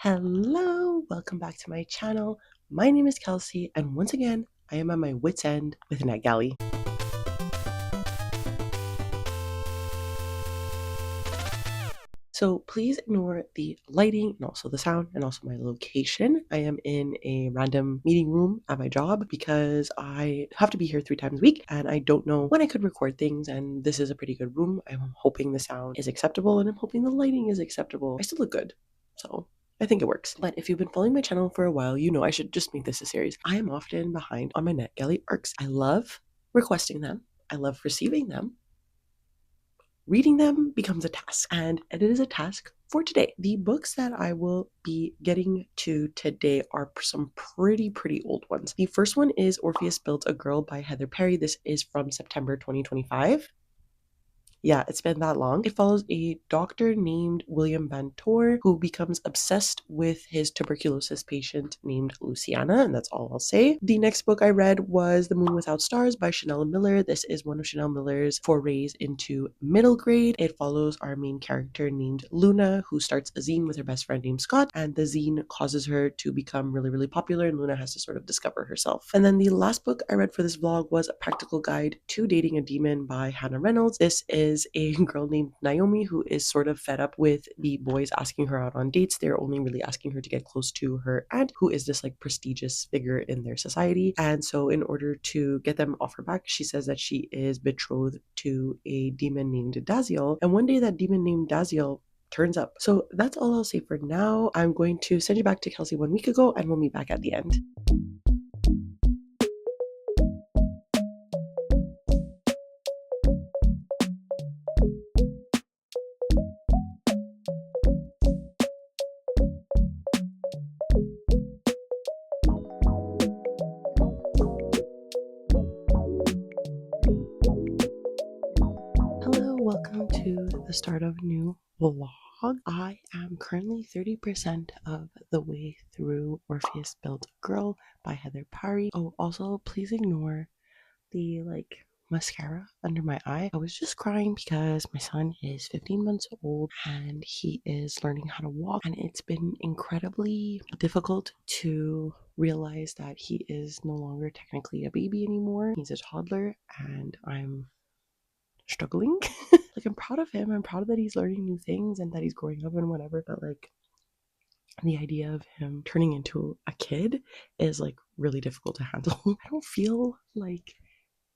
Hello, welcome back to my channel. My name is Kelsey, and once again, I am at my wit's end with NetGalley. So please ignore the lighting and also the sound and also my location. I am in a random meeting room at my job because I have to be here 3 times a week and I don't know when I could record things, and this is a pretty good room. I'm hoping the sound is acceptable and I'm hoping the lighting is acceptable. I still look good, so I think it works. But if you've been following my channel for a while, you know I should just make this a series. I am often behind on my NetGalley arcs. I love requesting them. I love receiving them. Reading them becomes a task, and it is a task for today. The books that I will be getting to today are some pretty old ones. The first one is Orpheus Built a Girl by Heather Parry. This is from September 2025. Yeah, it's been that long. It follows a doctor named William Bantor who becomes obsessed with his tuberculosis patient named Luciana, and that's all I'll say. The next book I read was The Moon Without Stars by Chanel Miller. This is one of Chanel Miller's forays into middle grade. It follows our main character named Luna, who starts a zine with her best friend named Scott, and the zine causes her to become really popular, and Luna has to sort of discover herself. And then the last book I read for this vlog was A Practical Guide to Dating a Demon by Hannah Reynolds. This is a girl named Naomi who is sort of fed up with the boys asking her out on dates. They're only really asking her to get close to her aunt, who is this like prestigious figure in their society. And so in order to get them off her back, she says that she is betrothed to a demon named Daziel. And one day that demon named Daziel turns up. So that's all I'll say for now. I'm going to send you back to Kelsey 1 week ago and we'll meet back at the end. Hello, welcome to the start of a new vlog. I am currently 30% of the way through Orpheus Built a Girl by Heather Parry. Oh, also please ignore the mascara under my eye. I was just crying because my son is 15 months old and he is learning how to walk, and it's been incredibly difficult to realize that he is no longer technically a baby anymore. He's a toddler and I'm struggling. Like, I'm proud of him. I'm proud that he's learning new things and that he's growing up and whatever, but like the idea of him turning into a kid is like really difficult to handle. I don't feel like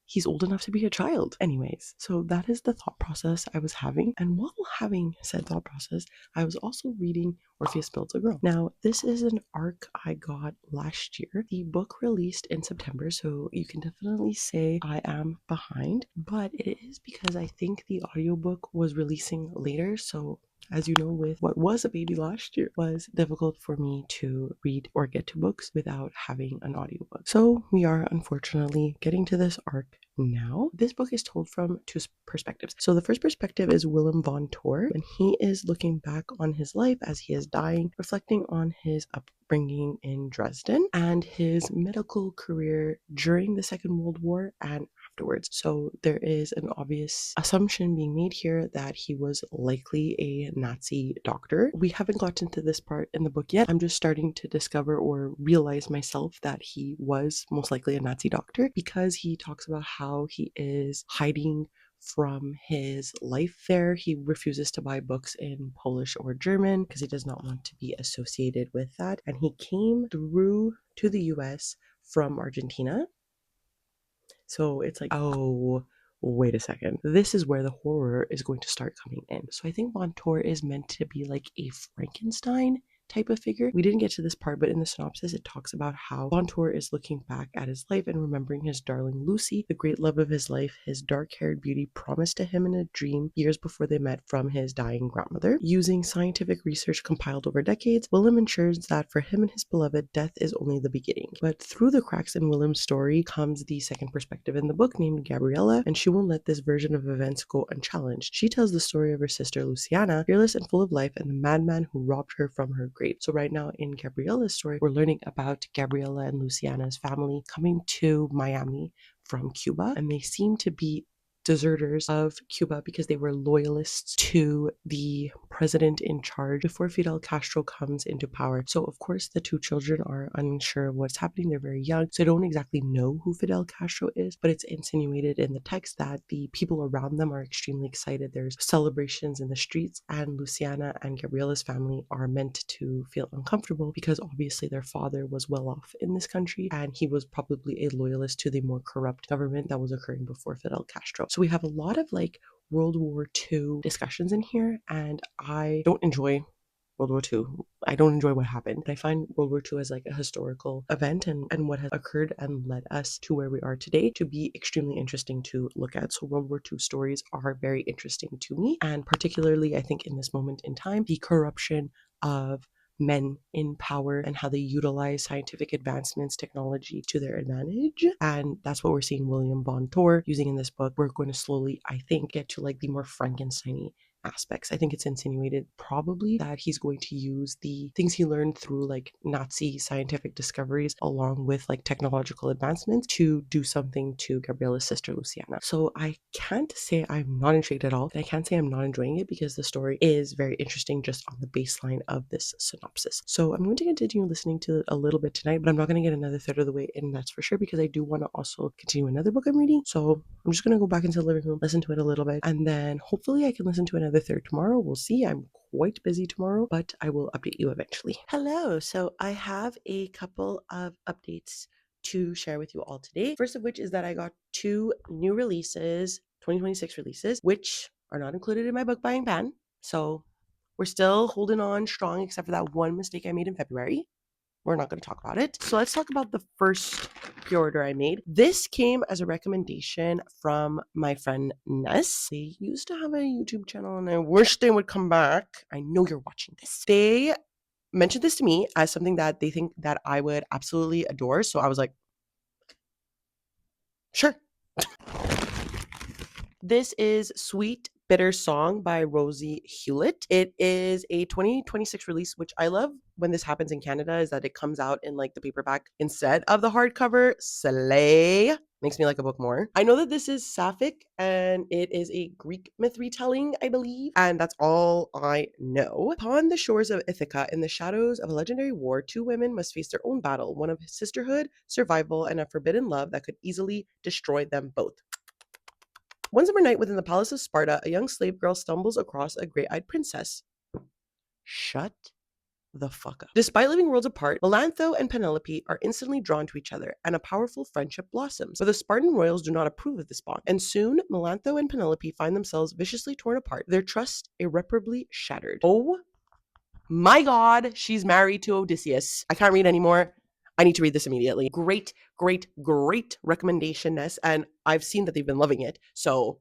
he's old enough to be a child. Anyways, so that is the thought process I was having. And while having said thought process, I was also reading Orpheus Built a Girl. Now, this is an arc I got last year. The book released in September, so you can definitely say I am behind, but it is because I think the audiobook was releasing later. So as you know, with what was a baby last year, was difficult for me to read or get to books without having an audiobook. So we are unfortunately getting to this arc now. This book is told from two perspectives. So the first perspective is Willem von Tor, and he is looking back on his life as he is dying, reflecting on his upbringing in Dresden and his medical career during the Second World War and afterwards. So there is an obvious assumption being made here that he was likely a Nazi doctor. We haven't gotten to this part in the book yet. I'm just starting to discover or realize myself that he was most likely a Nazi doctor because he talks about how he is hiding from his life there. He refuses to buy books in Polish or German because he does not want to be associated with that. And he came through to the US from Argentina. So it's like, oh, wait a second. This is where the horror is going to start coming in. So I think Montour is meant to be like a Frankenstein type of figure. We didn't get to this part, but in the synopsis, it talks about how Montour is looking back at his life and remembering his darling Lucy, the great love of his life, his dark-haired beauty promised to him in a dream years before they met from his dying grandmother. Using scientific research compiled over decades, Willem ensures that for him and his beloved, death is only the beginning. But through the cracks in Willem's story comes the second perspective in the book named Gabriella, and she won't let this version of events go unchallenged. She tells the story of her sister Luciana, fearless and full of life, and the madman who robbed her from her grave. So right now in Gabriella's story, we're learning about Gabriella and Luciana's family coming to Miami from Cuba, and they seem to be deserters of Cuba because they were loyalists to the president in charge before Fidel Castro comes into power. So of course the two children are unsure of what's happening. They're very young, so they don't exactly know who Fidel Castro is, but it's insinuated in the text that the people around them are extremely excited. There's celebrations in the streets, and Luciana and Gabriela's family are meant to feel uncomfortable because obviously their father was well off in this country and he was probably a loyalist to the more corrupt government that was occurring before Fidel Castro. So we have a lot of like World War II discussions in here, and I don't enjoy World War II. I don't enjoy what happened. I find World War II as like a historical event and what has occurred and led us to where we are today to be extremely interesting to look at. So World War II stories are very interesting to me, and particularly I think in this moment in time, the corruption of men in power and how they utilize scientific advancements, technology to their advantage. And that's what we're seeing William von Thor using in this book. We're going to slowly, I think, get to like the more Frankenstein-y aspects. I think it's insinuated probably that he's going to use the things he learned through like Nazi scientific discoveries along with like technological advancements to do something to Gabriela's sister Luciana. So I can't say I'm not intrigued at all. I can't say I'm not enjoying it because the story is very interesting just on the baseline of this synopsis. So I'm going to continue listening to it a little bit tonight, but I'm not going to get another third of the way in, that's for sure, because I do want to also continue another book I'm reading. So I'm just going to go back into the living room, listen to it a little bit, and then hopefully I can listen to another third tomorrow. We'll see. I'm quite busy tomorrow, but I will update you eventually. Hello. So I have a couple of updates to share with you all today. First of which is that I got 2 new releases, 2026 releases, which are not included in my book buying ban. So we're still holding on strong, except for that one mistake I made in February. We're not going to talk about it. So let's talk about the first pre-order I made. This came as a recommendation from my friend Ness. They used to have a YouTube channel and I wish they would come back. I know you're watching this. They mentioned this to me as something that they think that I would absolutely adore. So I was like, sure. This is Sweet Bitter Song by Rosie Hewlett. It is a 2026 release, which I love when this happens in Canada, is that it comes out in like the paperback instead of the hardcover. Slay. Makes me like a book more. I know that this is sapphic and it is a Greek myth retelling, I believe, and that's all I know. Upon the shores of Ithaca, in the shadows of a legendary war, 2 women must face their own battle, one of sisterhood, survival, and a forbidden love that could easily destroy them both. One summer night within the palace of Sparta, a young slave girl stumbles across a gray-eyed princess. Shut the fuck up. Despite living worlds apart, Melantho and Penelope are instantly drawn to each other, and a powerful friendship blossoms. But the Spartan royals do not approve of this bond, and soon Melantho and Penelope find themselves viciously torn apart, their trust irreparably shattered. Oh my god, she's married to Odysseus. I can't read anymore. I need to read this immediately. Great, great, great recommendation, Ness, and I've seen that they've been loving it, so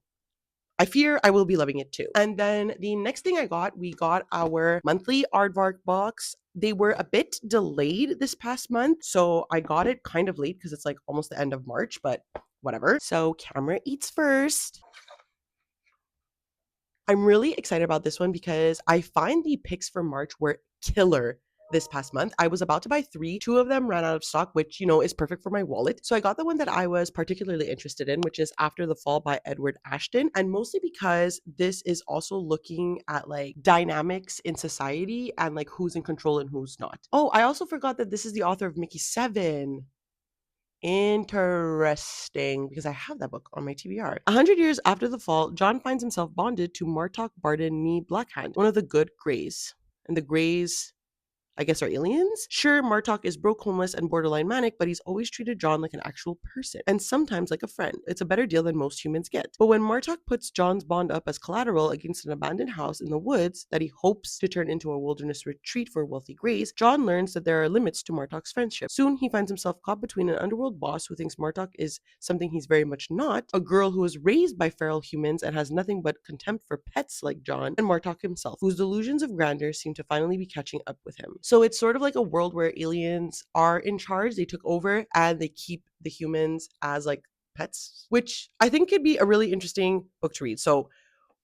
I fear I will be loving it too. And then the next thing we got our monthly Aardvark box. They were a bit delayed this past month, so I got it kind of late because it's like almost the end of March, but whatever. So camera eats first. I'm really excited about this one because I find the picks for March were killer this past month. I was about to buy 3. 2 of them ran out of stock, which, you know, is perfect for my wallet. So I got the one that I was particularly interested in, which is After the Fall by Edward Ashton. And mostly because this is also looking at like dynamics in society and like who's in control and who's not. Oh, I also forgot that this is the author of Mickey 7. Interesting, because I have that book on my TBR. 100 years after the fall, John finds himself bonded to Martok Barden Nee Blackhand, one of the good Greys. And the Greys, I guess, are aliens? Sure, Martok is broke, homeless, and borderline manic, but he's always treated John like an actual person, and sometimes like a friend. It's a better deal than most humans get. But when Martok puts John's bond up as collateral against an abandoned house in the woods that he hopes to turn into a wilderness retreat for wealthy Greys, John learns that there are limits to Martok's friendship. Soon, he finds himself caught between an underworld boss who thinks Martok is something he's very much not, a girl who was raised by feral humans and has nothing but contempt for pets like John, and Martok himself, whose delusions of grandeur seem to finally be catching up with him. So it's sort of like a world where aliens are in charge, they took over, and they keep the humans as like pets, which I think could be a really interesting book to read. So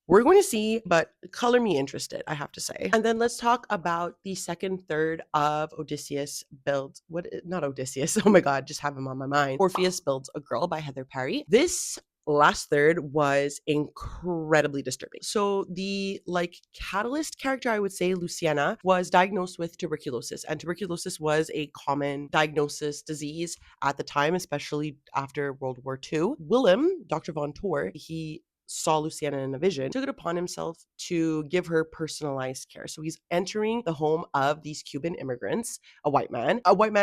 we're going to see, but color me interested, I have to say. And then let's talk about the second third of Odysseus Builds, not Odysseus, oh my god, just have him on my mind. Orpheus Builds a Girl by Heather Parry. This last third was incredibly disturbing. So the catalyst character, I would say, Luciana, was diagnosed with tuberculosis, and tuberculosis was a common diagnosis disease at the time, especially after World War II. Willem, Dr. Von Tor, he saw Luciana in a vision, took it upon himself to give her personalized care. So he's entering the home of these Cuban immigrants, a white man,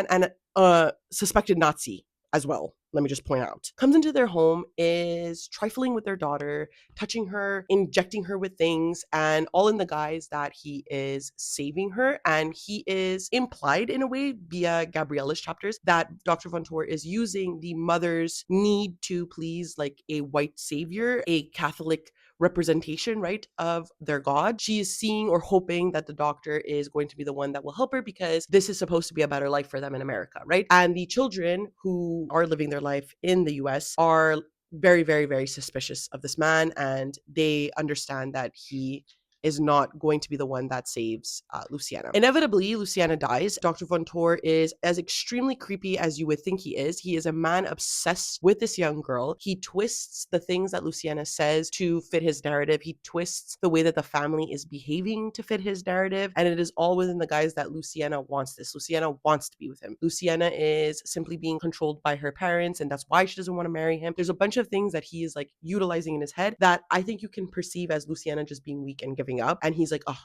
and a suspected Nazi as well. Let me just point out. Comes into their home, is trifling with their daughter, touching her, injecting her with things, and all in the guise that he is saving her. And he is implied in a way via Gabriella's chapters that Dr. Von Tor is using the mother's need to please like a white savior, a Catholic representation, right, of their God. She is seeing or hoping that the doctor is going to be the one that will help her because this is supposed to be a better life for them in America, right? And the children who are living their life in the US are very, very, very suspicious of this man, and they understand that he is not going to be the one that saves Luciana. Inevitably, Luciana dies. Dr. Von Tor is as extremely creepy as you would think he is. He is a man obsessed with this young girl. He twists the things that Luciana says to fit his narrative. He twists the way that the family is behaving to fit his narrative. And it is all within the guise that Luciana wants this. Luciana wants to be with him. Luciana is simply being controlled by her parents, and that's why she doesn't want to marry him. There's a bunch of things that he is like utilizing in his head that I think you can perceive as Luciana just being weak and giving up. And he's like, oh,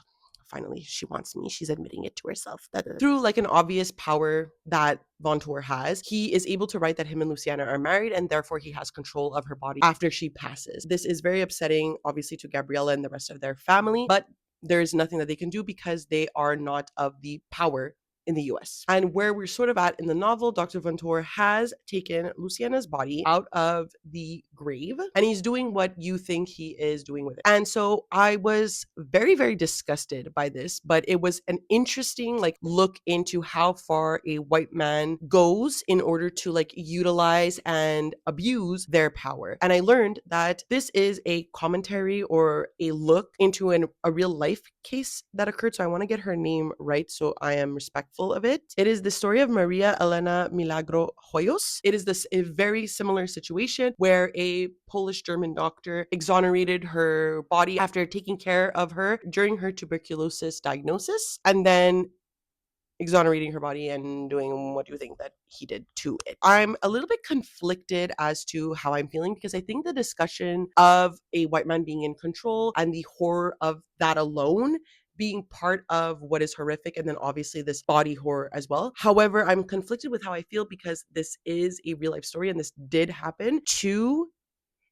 finally, she wants me. She's admitting it to herself. Through like an obvious power that Von Tor has, he is able to write that him and Luciana are married, and therefore he has control of her body after she passes. This is very upsetting, obviously, to Gabriella and the rest of their family, but there is nothing that they can do because they are not of the power in the US. And where we're sort of at in the novel, Dr. Von Tor has taken Luciana's body out of the grave, and he's doing what you think he is doing with it. And so I was very, very disgusted by this, but it was an interesting like look into how far a white man goes in order to like utilize and abuse their power. And I learned that this is a commentary or a look into a real life case that occurred. So I want to get her name right so I am respectful of it. It is the story of Maria Elena Milagro Hoyos. It is a very similar situation where a Polish German doctor exonerated her body after taking care of her during her tuberculosis diagnosis, and then exonerating her body and doing what you think that he did to it. I'm a little bit conflicted as to how I'm feeling because I think the discussion of a white man being in control and the horror of that alone being part of what is horrific, and then obviously this body horror as well. However, I'm conflicted with how I feel because this is a real life story and this did happen to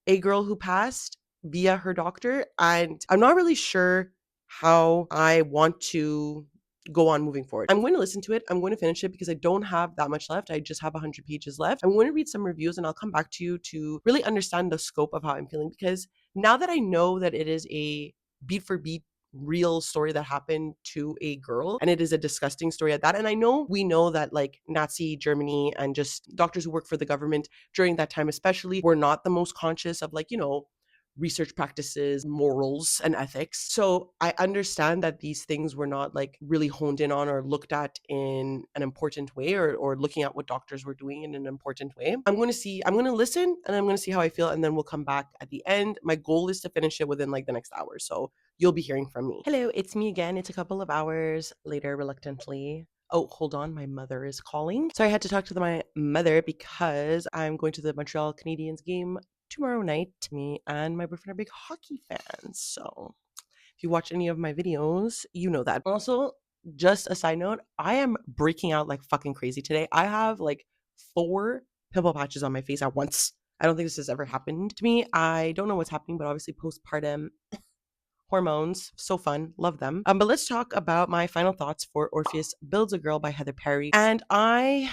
a girl who passed via her doctor, and I'm not really sure how I want to go on moving forward. I'm going to listen to it. I'm going to finish it because I don't have that much left. I just have 100 pages left. I'm going to read some reviews and I'll come back to you to really understand the scope of how I'm feeling, because now that I know that it is a beat for beat real story that happened to a girl, and it is a disgusting story at that, and I know we know that like Nazi Germany and just doctors who work for the government during that time especially were not the most conscious of like, you know, research practices, morals, and ethics. So I understand that these things were not like really honed in on or looked at in an important way, or looking at what doctors were doing in an important way. I'm going to listen and I'm going to see how I feel, and then we'll come back at the end. My goal is to finish it within like the next hour. So you'll be hearing from me. Hello, it's me again. It's a couple of hours later, reluctantly. Oh, hold on. My mother is calling. So I had to talk to my mother because I'm going to the Montreal Canadiens game tomorrow night. Me and my boyfriend are big hockey fans. So if you watch any of my videos, you know that. Also, just a side note, I am breaking out like fucking crazy today. I have like 4 pimple patches on my face at once. I don't think this has ever happened to me. I don't know what's happening, but obviously postpartum hormones, so fun, love them. But let's talk about my final thoughts for Orpheus Builds a Girl by Heather Parry. And I'm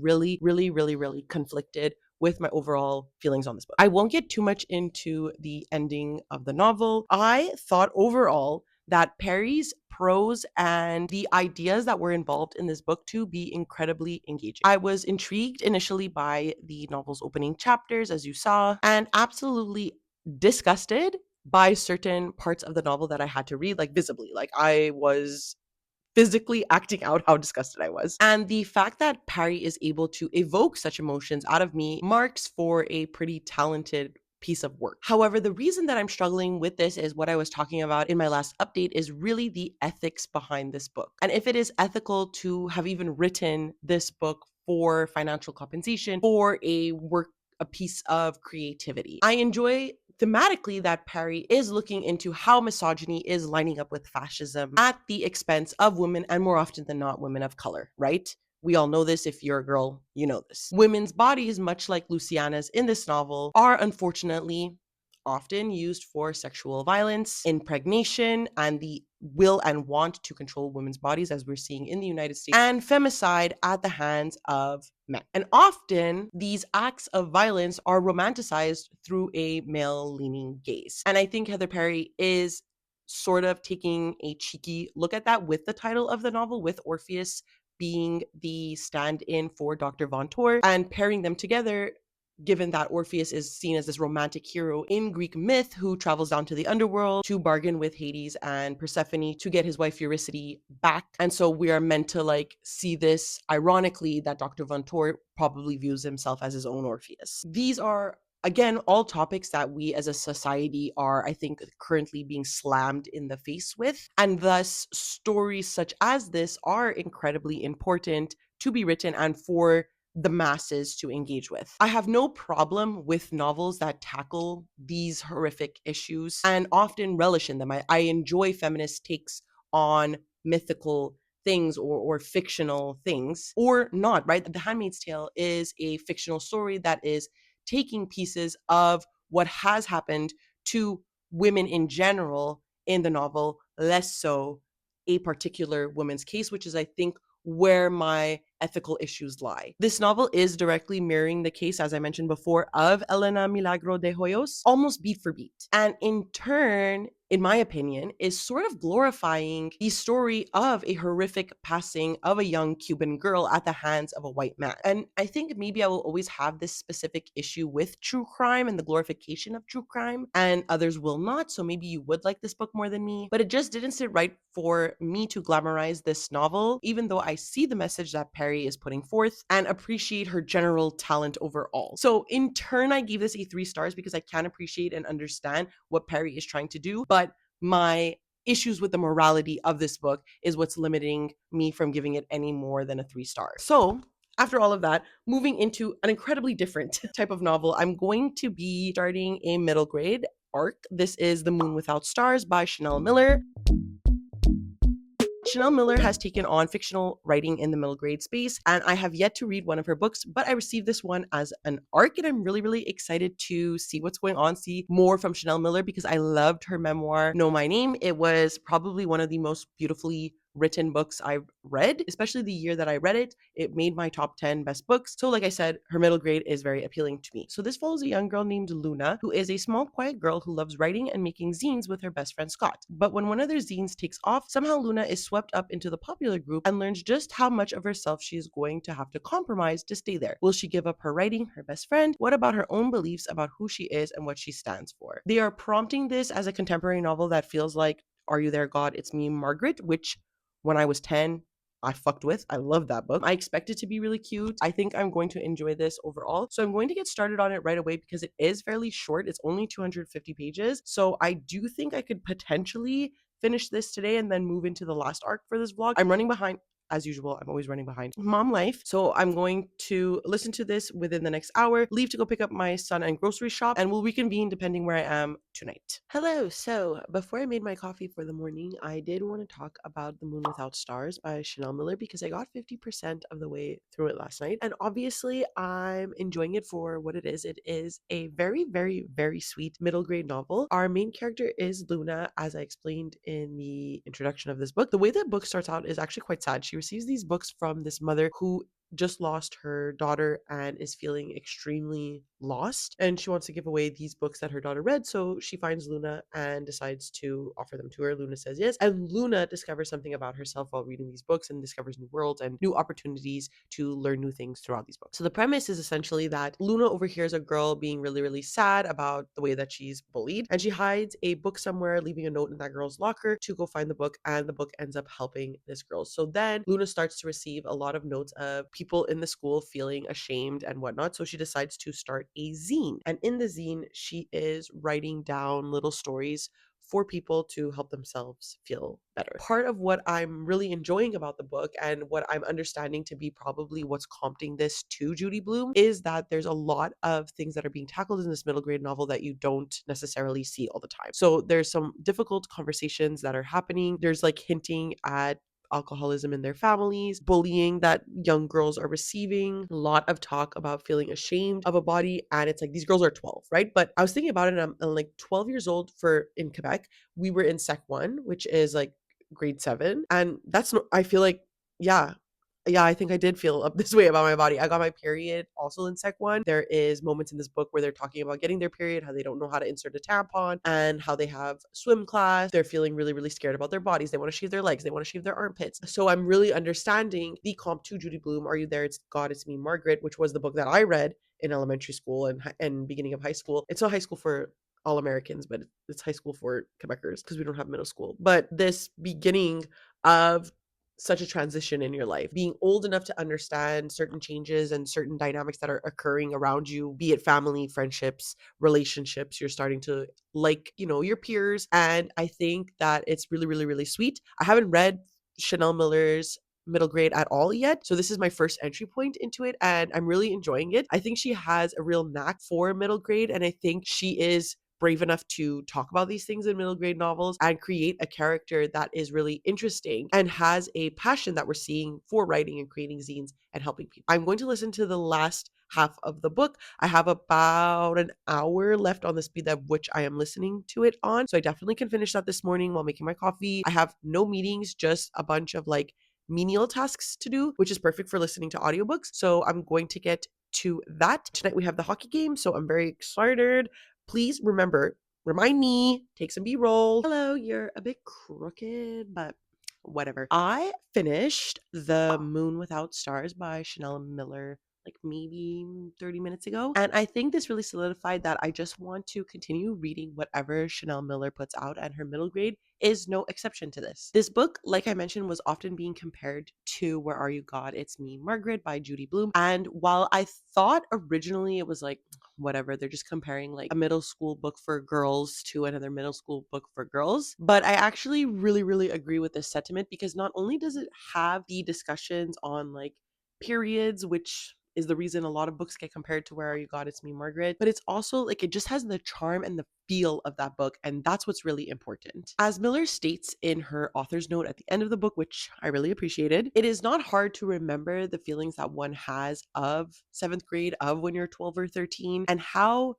really, really, really, really conflicted with my overall feelings on this book. I won't get too much into the ending of the novel. I thought overall that Perry's prose and the ideas that were involved in this book to be incredibly engaging. I was intrigued initially by the novel's opening chapters, as you saw, and absolutely disgusted by certain parts of the novel that I had to read, like visibly. Like I was physically acting out how disgusted I was. And the fact that Parry is able to evoke such emotions out of me marks for a pretty talented piece of work. However, the reason that I'm struggling with this is what I was talking about in my last update is really the ethics behind this book. And if it is ethical to have even written this book for financial compensation for a piece of creativity. I enjoy thematically that Parry is looking into how misogyny is lining up with fascism at the expense of women and more often than not women of color, right? We all know this. If you're a girl, you know this. Women's bodies, much like Luciana's in this novel, are unfortunately often used for sexual violence, impregnation, and the will and want to control women's bodies, as we're seeing in the United States, and femicide at the hands of men. And often these acts of violence are romanticized through a male leaning gaze. And I think Heather Parry is sort of taking a cheeky look at that with the title of the novel, with Orpheus being the stand in for Dr. Von Tor, and pairing them together, given that Orpheus is seen as this romantic hero in Greek myth who travels down to the underworld to bargain with Hades and Persephone to get his wife Eurydice back. And so we are meant to like see this ironically that Dr. Von Tor probably views himself as his own Orpheus. These are again all topics that we as a society are, I think, currently being slammed in the face with, and thus stories such as this are incredibly important to be written and for the masses to engage with. I have no problem with novels that tackle these horrific issues and often relish in them. I enjoy feminist takes on mythical things or fictional things or not, right? The Handmaid's Tale is a fictional story that is taking pieces of what has happened to women in general in the novel, less so a particular woman's case, which is, I think, where my ethical issues lie. This novel is directly mirroring the case, as I mentioned before, of Elena Milagro de Hoyos, almost beat for beat. And in turn, in my opinion, is sort of glorifying the story of a horrific passing of a young Cuban girl at the hands of a white man. And I think maybe I will always have this specific issue with true crime and the glorification of true crime, and others will not. So maybe you would like this book more than me, but it just didn't sit right for me to glamorize this novel, even though I see the message that Perry is putting forth and appreciate her general talent overall. So in turn, I gave this a 3 stars because I can appreciate and understand what Perry is trying to do, but my issues with the morality of this book is what's limiting me from giving it any more than a 3 stars. So after all of that, moving into an incredibly different type of novel, I'm going to be starting a middle grade arc. This is The Moon Without Stars by Chanel Miller. Chanel Miller has taken on fictional writing in the middle grade space, and I have yet to read one of her books, but I received this one as an arc, and I'm really, really excited to see what's going on, see more from Chanel Miller, because I loved her memoir, Know My Name. It was probably one of the most beautifully written books I've read, especially the year that I read it. It made my top 10 best books. So like I said, her middle grade is very appealing to me. So this follows a young girl named Luna, who is a small, quiet girl who loves writing and making zines with her best friend Scott. But when one of their zines takes off, somehow Luna is swept up into the popular group and learns just how much of herself she is going to have to compromise to stay there. Will she give up her writing, her best friend? What about her own beliefs about who she is and what she stands for? They are prompting this as a contemporary novel that feels like Are You There, God? It's Me, Margaret, which when I was 10, I fucked with. I love that book. I expect it to be really cute. I think I'm going to enjoy this overall. So I'm going to get started on it right away because it is fairly short. It's only 250 pages. So I do think I could potentially finish this today and then move into the last arc for this vlog. I'm running behind. As usual, I'm always running behind. Mom life. So I'm going to listen to this within the next hour, leave to go pick up my son and grocery shop, and we'll reconvene depending where I am tonight. Hello. So before I made my coffee for the morning, I did want to talk about The Moon Without Stars by Chanel Miller because I got 50% of the way through it last night. And obviously, I'm enjoying it for what it is. It is a very, very, very sweet middle grade novel. Our main character is Luna, as I explained in the introduction of this book. The way the book starts out is actually quite sad. She receives these books from this mother who just lost her daughter and is feeling extremely lost, and she wants to give away these books that her daughter read. So she finds Luna and decides to offer them to her. Luna says yes, and Luna discovers something about herself while reading these books and discovers new worlds and new opportunities to learn new things throughout these books. So the premise is essentially that Luna overhears a girl being really, really sad about the way that she's bullied, and she hides a book somewhere, leaving a note in that girl's locker to go find the book, and the book ends up helping this girl. So then Luna starts to receive a lot of notes of people in the school feeling ashamed and whatnot. So she decides to start a zine. And in the zine, she is writing down little stories for people to help themselves feel better. Part of what I'm really enjoying about the book and what I'm understanding to be probably what's prompting this to Judy Blume is that there's a lot of things that are being tackled in this middle grade novel that you don't necessarily see all the time. So there's some difficult conversations that are happening. There's like hinting at alcoholism in their families, bullying that young girls are receiving, a lot of talk about feeling ashamed of a body. And it's like these girls are 12, right? But I was thinking about it, and I'm like 12 years old for in Quebec. We were in Sec 1, which is like grade 7. And that's not, I feel like, yeah, yeah, I think I did feel up this way about my body. I got my period also in Sec 1. There is moments in this book where they're talking about getting their period, how they don't know how to insert a tampon, and how they have swim class. They're feeling really, really scared about their bodies. They want to shave their legs. They want to shave their armpits. So I'm really understanding the comp to Judy Blume, Are You There? It's God, It's Me, Margaret, which was the book that I read in elementary school and beginning of high school. It's not high school for all Americans, but it's high school for Quebecers because we don't have middle school. But this beginning of such a transition in your life, being old enough to understand certain changes and certain dynamics that are occurring around you, be it family, friendships, relationships, you're starting to like, your peers. And I think that it's really, really, really sweet. I haven't read Chanel Miller's middle grade at all yet. So this is my first entry point into it, and I'm really enjoying it. I think she has a real knack for middle grade, and I think she is brave enough to talk about these things in middle grade novels and create a character that is really interesting and has a passion that we're seeing for writing and creating zines and helping people. I'm going to listen to the last half of the book. I have about an hour left on the speed at which I am listening to it on. So I definitely can finish that this morning while making my coffee. I have no meetings, just a bunch of like menial tasks to do, which is perfect for listening to audiobooks. So I'm going to get to that. Tonight we have the hockey game, so I'm very excited. Please remind me, take some B-roll. Hello, you're a bit crooked, but whatever. I finished The Moon Without Stars by Chanel Miller like maybe 30 minutes ago. And I think this really solidified that I just want to continue reading whatever Chanel Miller puts out, and her middle grade is no exception to this. This book, like I mentioned, was often being compared to Where Are You, God? It's Me, Margaret by Judy Blume. And while I thought originally it was like, whatever, they're just comparing like a middle school book for girls to another middle school book for girls. But I actually really, really agree with this sentiment, because not only does it have the discussions on like periods, which is the reason a lot of books get compared to Where Are You, God? It's Me, Margaret. But it's also like it just has the charm and the feel of that book, and that's what's really important. As Miller states in her author's note at the end of the book, which I really appreciated, it is not hard to remember the feelings that one has of 7th grade, of when you're 12 or 13, and how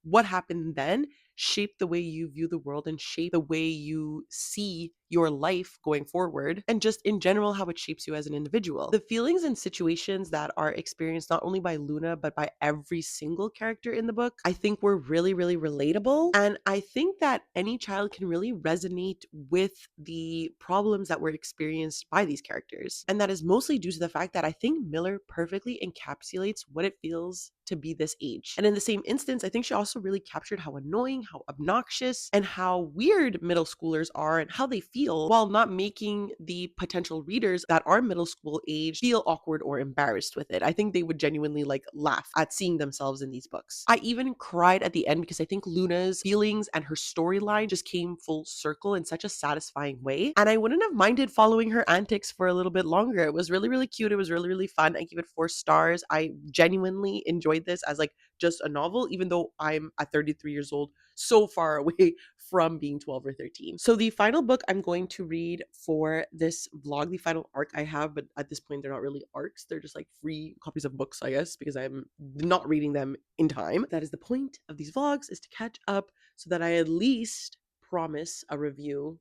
what happened then shape the way you view the world and shape the way you see your life going forward, and just in general how it shapes you as an individual. The feelings and situations that are experienced not only by Luna but by every single character in the book, I think were really, really relatable, and I think that any child can really resonate with the problems that were experienced by these characters. And that is mostly due to the fact that I think Miller perfectly encapsulates what it feels to be this age. And in the same instance, I think she also really captured how annoying, how obnoxious, and how weird middle schoolers are and how they feel, while not making the potential readers that are middle school age feel awkward or embarrassed with it. I think they would genuinely like laugh at seeing themselves in these books. I even cried at the end because I think Luna's feelings and her storyline just came full circle in such a satisfying way. And I wouldn't have minded following her antics for a little bit longer. It was really, really cute. It was really, really fun. I give it 4 stars. I genuinely enjoyed this as like just a novel, even though I'm at 33 years old, so far away from being 12 or 13. So the final book I'm going to read for this vlog, the final arc I have, but at this point they're not really arcs, they're just like free copies of books, I guess, because I'm not reading them in time. That is the point of these vlogs, is to catch up so that I at least promise a review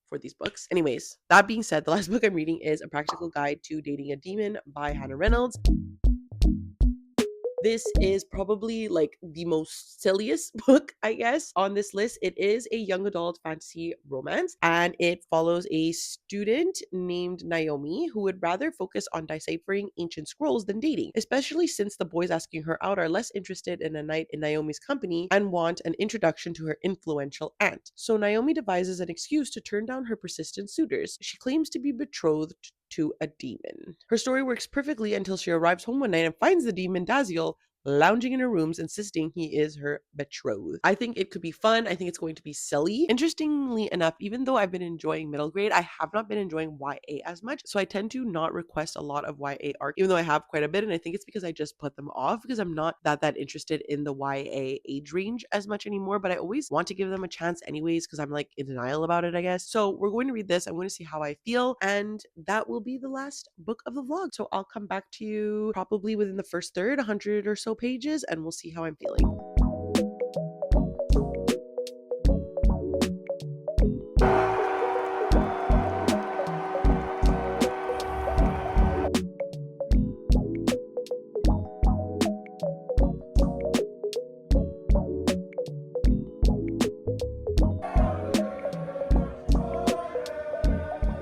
for these books. Anyways, that being said, the last book I'm reading is A Practical Guide to Dating a Demon by Hannah Reynolds. This is probably like the most silliest book, I guess, on this list. It is a young adult fantasy romance, and it follows a student named Naomi who would rather focus on deciphering ancient scrolls than dating, especially since the boys asking her out are less interested in a night in Naomi's company and want an introduction to her influential aunt. So Naomi devises an excuse to turn down her persistent suitors. She claims to be betrothed to a demon. Her story works perfectly until she arrives home one night and finds the demon Daziel lounging in her rooms, insisting he is her betrothed. I think it could be fun. I think it's going to be silly. Interestingly enough, even though I've been enjoying middle grade, I have not been enjoying YA as much. So I tend to not request a lot of YA art, even though I have quite a bit. And I think it's because I just put them off because I'm not that interested in the YA age range as much anymore. But I always want to give them a chance anyways because I'm like in denial about it, I guess. So we're going to read this. I'm going to see how I feel. And that will be the last book of the vlog. So I'll come back to you probably within the first third, 100 or so pages, and we'll see how I'm feeling.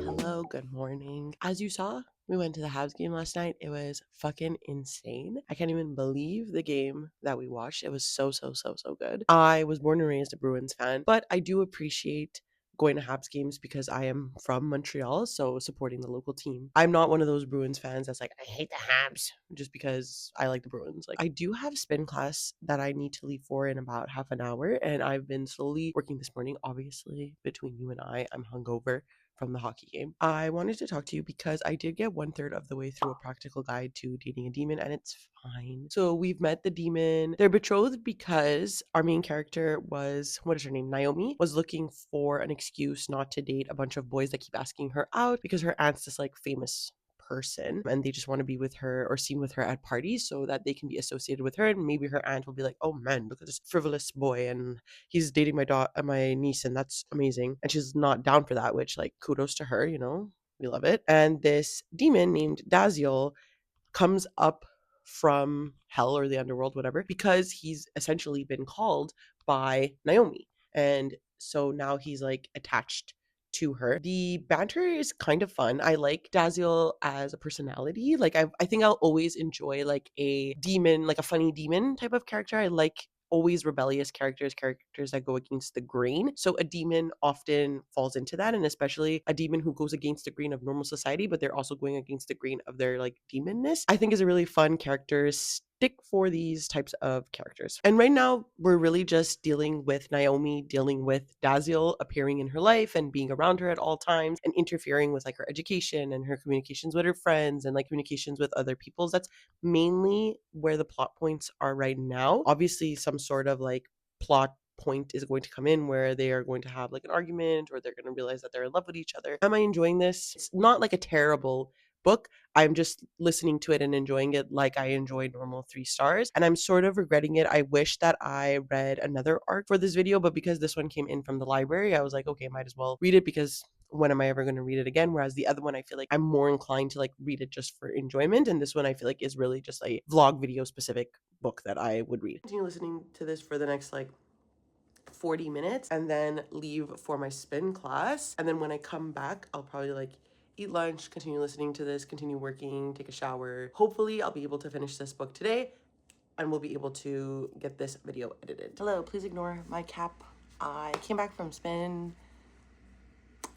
Hello, good morning. As you saw, we went to the Habs game last night. It was fucking insane. I can't even believe the game that we watched. It was so good. I was born and raised a Bruins fan, but I do appreciate going to Habs games because I am from Montreal, so supporting the local team. I'm not one of those Bruins fans that's like, I hate the Habs just because I like the Bruins. Like, I do have spin class that I need to leave for in about half an hour, and I've been slowly working this morning. Obviously, between you and I'm hungover from the hockey game. I wanted to talk to you because I did get 1/3 of the way through a practical guide to dating a demon, and it's fine. So we've met the demon. They're betrothed because our main character was, what is her name? Naomi was looking for an excuse not to date a bunch of boys that keep asking her out because her aunt's this like famous person and they just want to be with her or seen with her at parties so that they can be associated with her, and maybe her aunt will be like, oh man, look at this frivolous boy and he's dating my niece and that's amazing, and she's not down for that, which like kudos to her, we love it. And this demon named Daziel comes up from hell or the underworld, whatever, because he's essentially been called by Naomi. And so now he's like attached to her. The banter is kind of fun. I like Daziel as a personality. Like I think I'll always enjoy like a demon, like a funny demon type of character. I like always rebellious characters that go against the grain. So a demon often falls into that, and especially a demon who goes against the grain of normal society, but they're also going against the grain of their like demonness. I think is a really fun character stick for these types of characters. And right now, we're really just dealing with Naomi, dealing with Daziel appearing in her life and being around her at all times and interfering with like her education and her communications with her friends and like communications with other peoples. That's mainly where the plot points are right now. Obviously, some sort of like plot point is going to come in where they are going to have like an argument or they're going to realize that they're in love with each other. Am I enjoying this? It's not like a terrible book. I'm just listening to it and enjoying it like I enjoy normal 3 stars. And I'm sort of regretting it. I wish that I read another arc for this video, but because this one came in from the library, I was like, okay, might as well read it because when am I ever going to read it again? Whereas the other one, I feel like I'm more inclined to like read it just for enjoyment. And this one, I feel like is really just a vlog video specific book that I would read. Continue listening to this for the next like 40 minutes and then leave for my spin class. And then when I come back, I'll probably like eat lunch, continue listening to this, continue working, take a shower. Hopefully I'll be able to finish this book today and we'll be able to get this video edited. Hello, please ignore my cap. I came back from spin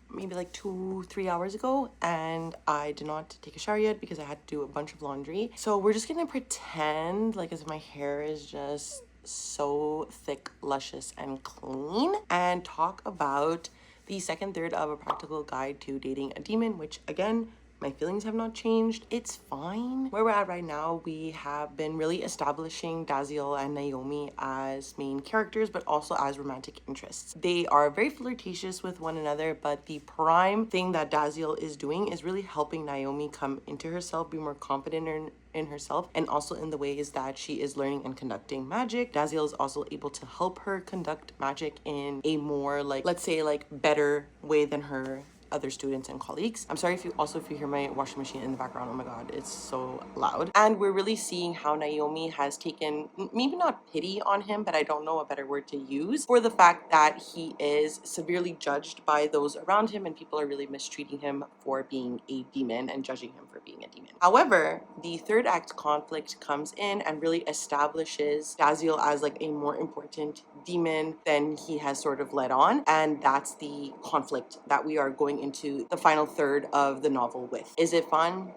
maybe like 2-3 hours ago and I did not take a shower yet because I had to do a bunch of laundry. So we're just gonna pretend like as if my hair is just so thick, luscious, and clean and talk about the second third of a practical guide to dating a demon, which again, my feelings have not changed. It's fine. Where we're at right now, we have been really establishing Daziel and Naomi as main characters, but also as romantic interests. They are very flirtatious with one another, but the prime thing that Daziel is doing is really helping Naomi come into herself, be more confident in herself, and also in the ways that she is learning and conducting magic. Daziel is also able to help her conduct magic in a more like, let's say like better way than her other students and colleagues. I'm sorry if you hear my washing machine in the background. Oh my god, it's so loud. And we're really seeing how Naomi has taken, maybe not pity on him, but I don't know a better word to use, for the fact that he is severely judged by those around him and people are really mistreating him for being a demon and judging him for being a demon. However, the third act conflict comes in and really establishes Daziel as like a more important demon than he has sort of led on, and that's the conflict that we are going into the final third of the novel with. Is it fun?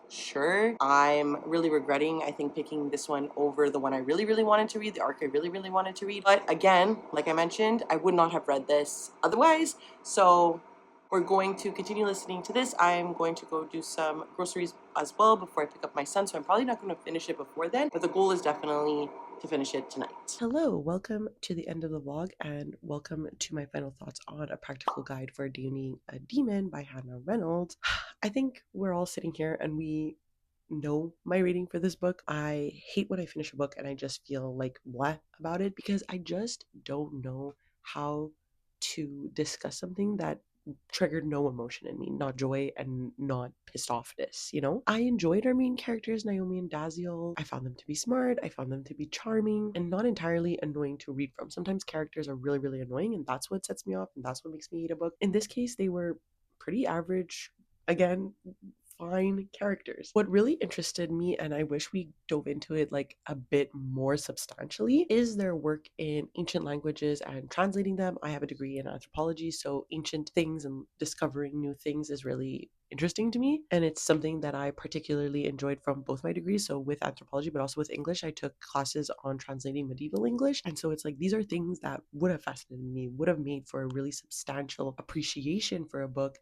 Sure. I'm really regretting, I think, picking this one over the one I really, really wanted to read, the arc I really, really wanted to read. But again, like I mentioned, I would not have read this otherwise. So we're going to continue listening to this. I'm going to go do some groceries as well before I pick up my son. So I'm probably not going to finish it before then, but the goal is definitely to finish it tonight. Hello, welcome to the end of the vlog and welcome to my final thoughts on A Practical Guide for Dating a Demon by Hannah Reynolds. I think we're all sitting here and we know my rating for this book. I hate when I finish a book and I just feel like blah about it because I just don't know how to discuss something that triggered no emotion in me, not joy and not pissed offness, you know? I enjoyed our main characters, Naomi and Daziel. I found them to be smart, I found them to be charming, and not entirely annoying to read from. Sometimes characters are really, really annoying, and that's what sets me off, and that's what makes me hate a book. In this case, they were pretty average, again, fine characters. What really interested me, and I wish we dove into it like a bit more substantially, is their work in ancient languages and translating them. I have a degree in anthropology, so ancient things and discovering new things is really interesting to me, and it's something that I particularly enjoyed from both my degrees. So with anthropology but also with English, I took classes on translating medieval English, and so it's like these are things that would have fascinated me, would have made for a really substantial appreciation for a book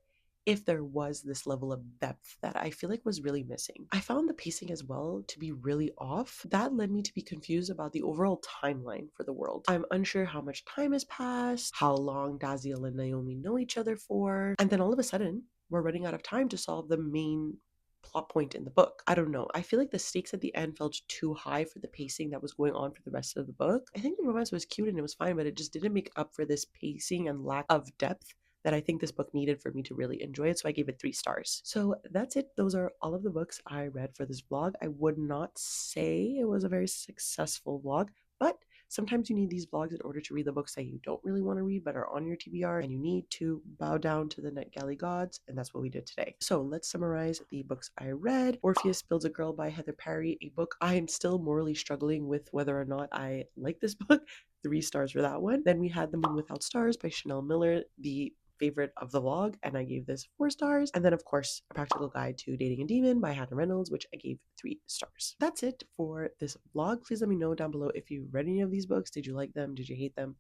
if there was this level of depth that I feel like was really missing. I found the pacing as well to be really off. That led me to be confused about the overall timeline for the world. I'm unsure how much time has passed, how long Daziel and Naomi know each other for, and then all of a sudden, we're running out of time to solve the main plot point in the book. I don't know. I feel like the stakes at the end felt too high for the pacing that was going on for the rest of the book. I think the romance was cute and it was fine, but it just didn't make up for this pacing and lack of depth that I think this book needed for me to really enjoy it. So I gave it 3 stars. So that's it. Those are all of the books I read for this vlog. I would not say it was a very successful vlog, but sometimes you need these vlogs in order to read the books that you don't really want to read but are on your TBR, and you need to bow down to the NetGalley gods, and that's what we did today. So let's summarize the books I read. Orpheus Builds a Girl by Heather Parry, a book I am still morally struggling with whether or not I like this book. 3 stars for that one. Then we had The Moon Without Stars by Chanel Miller, the favorite of the vlog, and I gave this 4 stars. And then of course A Practical Guide to Dating a Demon by Hannah Reynolds, which I gave 3 stars. That's it for this vlog. Please let me know down below if you read any of these books. Did you like them? Did you hate them?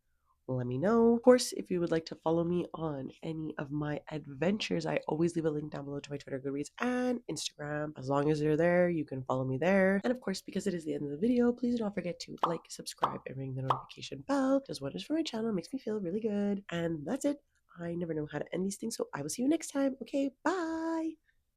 Let me know. Of course, if you would like to follow me on any of my adventures, I always leave a link down below to my Twitter, Goodreads, and Instagram. As long as you're there, you can follow me there. And of course, because it is the end of the video, please do not forget to like, subscribe, and ring the notification bell. It does wonders for my channel. It makes me feel really good. And that's it. I never know how to end these things, so I will see you next time. Okay, bye!